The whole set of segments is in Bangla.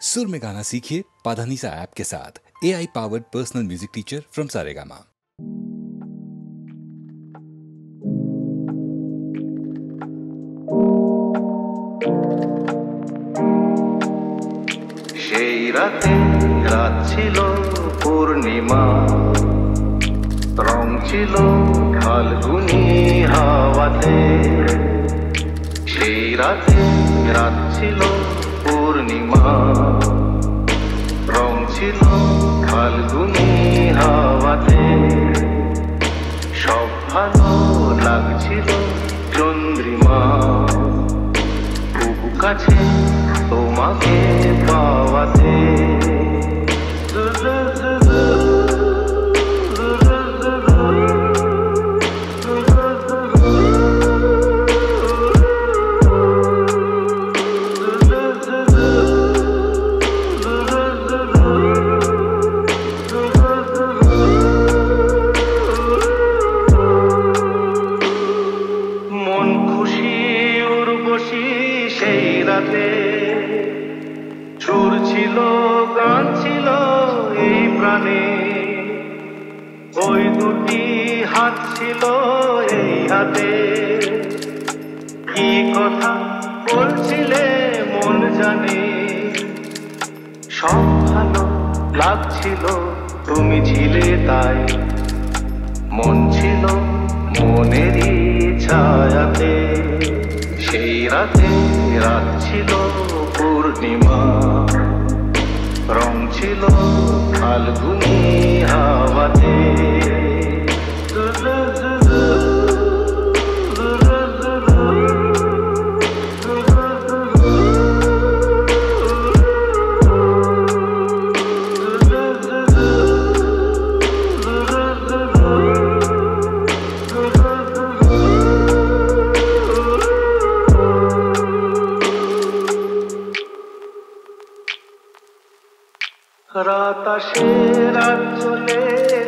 सुर में गाना सीखिए पाधानीसा ऐप के साथ। AI powered personal music teacher from Saregama. সেই রাতে রাত ছিল পূর্ণিমা, রং ছিল ফাল্গুনি হাওয়াতে। সেই রাতে রাত ছিল পূর্ণিমা, রং ছিল ফাল্গুনি হাওয়াতে। সব ভালো লাগছিল চন্দ্রিমা, খুব কাছে তোমাকে পাওয়াতে। মন খুশি উর্বশী সেই রাতে, সুর ছিল গান ছিল এই প্রাণে। ওই দুটি হাত ছিল এই হাতে, কি কথা বলছিলে মন জানে। সব ভালো লাগছিল তুমি ছিলে তাই, মন ছিল মনেরই ছায়াতে। সেই রাতে রাত ছিল পূর্ণিমা, রং ছিল ফাল্গুনি হাওয়াতে। রাত আসে রাত চলে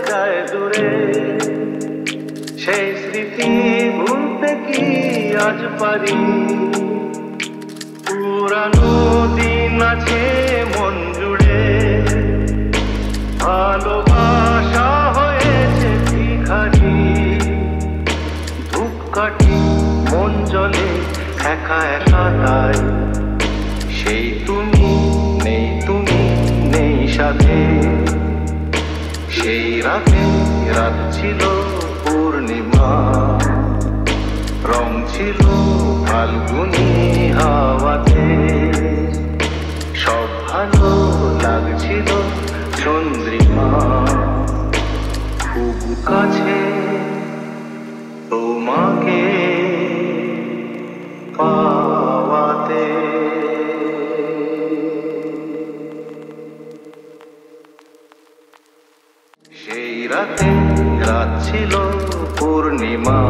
যায় দূরে, সেই স্মৃতি ভুলতে কি আজ পারি। পুরানো দিন আছে মন জুড়ে, ভালোবাসা হয়েছে ভিখারি। ধূপকাঠি মন জ্বলে একা একা তাই, সেই তুমি নেই, তুমি নেই সাথে। সেই রাতে রাত ছিল পূর্ণিমা, রং ছিল ফাল্গুনি হাওয়াতে। সব ভালো লাগছিল চন্দ্রিমা, খুব কাছে তোমাকে পাওয়াতে। সেই রাতে রাত ছিল পূর্ণিমা,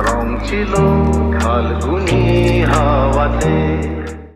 রং ছিল ফাল্গুনি হাওয়াতে।